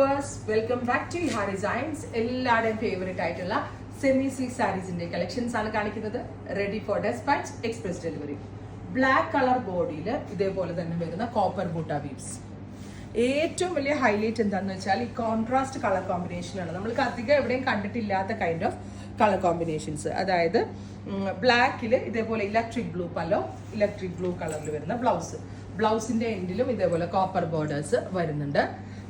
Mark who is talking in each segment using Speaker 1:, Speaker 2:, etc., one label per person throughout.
Speaker 1: Viewers, welcome back to Iha designs. എല്ലാവരുടെയും favourite ആയിട്ടുള്ള semi silk സാരീസിന്റെ കളക്ഷൻസ് ആണ് കാണിക്കുന്നത്. Ready for dispatch, express delivery. Black colour ബോഡിയിൽ ഇതേപോലെ തന്നെ വരുന്ന കോപ്പർ ബൂട്ട വീവ്സ്. ഏറ്റവും വലിയ ഹൈലൈറ്റ് എന്താണെന്ന് വെച്ചാൽ ഈ കോൺട്രാസ്റ്റ് കളർ കോമ്പിനേഷൻ ആണ്. നമ്മൾക്ക് അധികം എവിടെയും കണ്ടിട്ടില്ലാത്ത കൈൻഡ് ഓഫ് കളർ കോമ്പിനേഷൻസ്. അതായത് ബ്ലാക്കിൽ ഇതേപോലെ ഇലക്ട്രിക് ബ്ലൂ പല്ലോ, ഇലക്ട്രിക് ബ്ലൂ കളറിൽ വരുന്ന ബ്ലൗസ്. ബ്ലൗസിന്റെ എൻഡിലും ഇതേപോലെ കോപ്പർ ബോർഡേഴ്സ് വരുന്നുണ്ട്.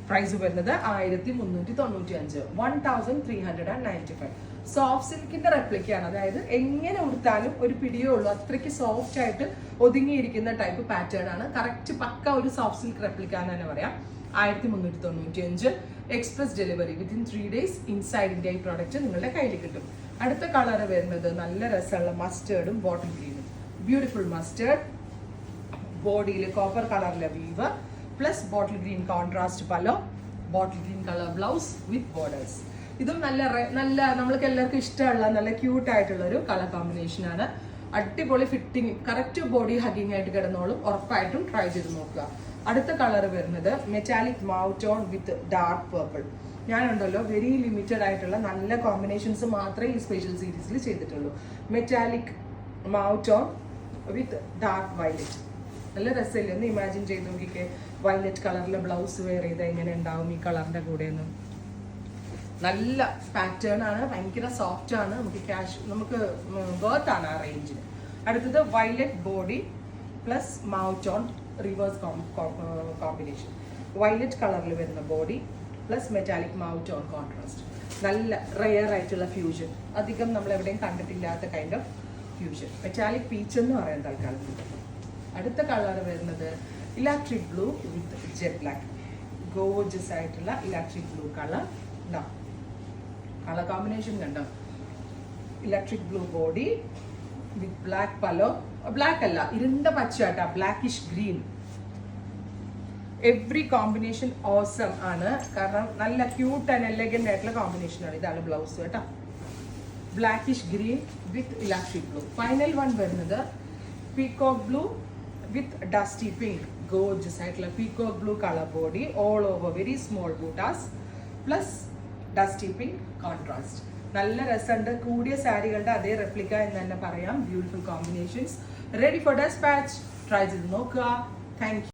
Speaker 1: പ്രൈസ് വരുന്നത് 1395, 1395. സോഫ്റ്റ് സിൽക്കിന്റെ റെപ്ലിക്കാണ്. അതായത് എങ്ങനെ ഉടുത്താലും ഒരു പിടിയേ ഉള്ളൂ, അത്രയ്ക്ക് സോഫ്റ്റ് ആയിട്ട് ഒതുങ്ങിയിരിക്കുന്ന ടൈപ്പ് പാറ്റേൺ ആണ്. കറക്റ്റ് പക്ക ഒരു സോഫ്റ്റ് സിൽക്ക് റെപ്ലിക്ക എന്ന് തന്നെ പറയാം. 1395. Express delivery within 3 days inside India ഈ പ്രോഡക്റ്റ് നിങ്ങളുടെ കയ്യിൽ കിട്ടും. അടുത്ത കളർ വരുന്നത് നല്ല രസമുള്ള മസ്റ്റേർഡും ബോട്ടിൽ ഗ്രീനും. ബ്യൂട്ടിഫുൾ മസ്റ്റേർഡ്, ബോഡിയിൽ കോപ്പർ കളറിലെ weave plus bottle green contrast pallu, bottle green colour blouse with borders. ഇതും നല്ല നമ്മൾക്ക് എല്ലാവർക്കും ഇഷ്ടമുള്ള നല്ല ക്യൂട്ട് ആയിട്ടുള്ള ഒരു കളർ കോമ്പിനേഷൻ ആണ്. അടിപൊളി ഫിറ്റിംഗ്, കറക്റ്റ് ബോഡി ഹഗിങ് ആയിട്ട് കിടന്നോളും. ഉറപ്പായിട്ടും ട്രൈ ചെയ്ത് നോക്കുക. അടുത്ത കളർ വരുന്നത് metallic mauve tone with dark purple. ഞാനുണ്ടല്ലോ വെരി ലിമിറ്റഡ് ആയിട്ടുള്ള നല്ല കോമ്പിനേഷൻസ് മാത്രമേ ഈ സ്പെഷ്യൽ സീരീസിൽ ചെയ്തിട്ടുള്ളൂ. Metallic mauve tone with dark violet. നല്ല രസമില്ല, ഒന്ന് ഇമാജിൻ ചെയ്ത് നോക്കിക്കേ. വയലറ്റ് കളറിലെ ബ്ലൗസ് വെയർ ചെയ്താൽ എങ്ങനെ ഉണ്ടാവും ഈ കളറിന്റെ കൂടെ ഒന്നും. നല്ല പാറ്റേൺ ആണ്, ഭയങ്കര സോഫ്റ്റ് ആണ്, നമുക്ക് വർത്ത് ആണ് ആ റേഞ്ചിന്. അടുത്തത് violet body plus mouth on reverse combination. Violet കളറിൽ വരുന്ന body plus metallic mouth on contrast. നല്ല റെയർ ആയിട്ടുള്ള ഫ്യൂഷൻ, അധികം നമ്മൾ എവിടെയും കണ്ടിട്ടില്ലാത്ത kind of fusion. Metallic peach എന്ന് പറയാൻ തൽക്കാലം. അടുത്ത കളർ വരുന്നത് electric blue with jet black. Gorgeous ആയിട്ടുള്ള electric blue colour. Colour combination കണ്ടോ? Electric blue body with black പല്ലോ. ബ്ലാക്ക് അല്ല, ഇരുണ്ട പച്ചയാട്ടാ, blackish green. Every combination awesome ആണ്, കാരണം നല്ല ക്യൂട്ട് ആൻഡ് എലഗന്റ് ആയിട്ടുള്ള കോമ്പിനേഷൻ ആണ്. ഇതാണ് ബ്ലൗസ് കേട്ടോ. Blackish green with electric blue. Final one വരുന്നത് peacock blue with dusty pink. Gorgeous ആയിട്ടുള്ള peacock blue colour body, all over very small ബൂട്ടാസ് പ്ലസ് ഡസ്റ്റി പിങ്ക് കോൺട്രാസ്റ്റ്. നല്ല രസമുണ്ട്. കൂടിയ സാരികളുടെ അതേ റെപ്ലിക്ക എന്ന് തന്നെ പറയാം. Beautiful combinations. Ready for dispatch. Try ചെയ്ത് നോക്കുക. Thank U.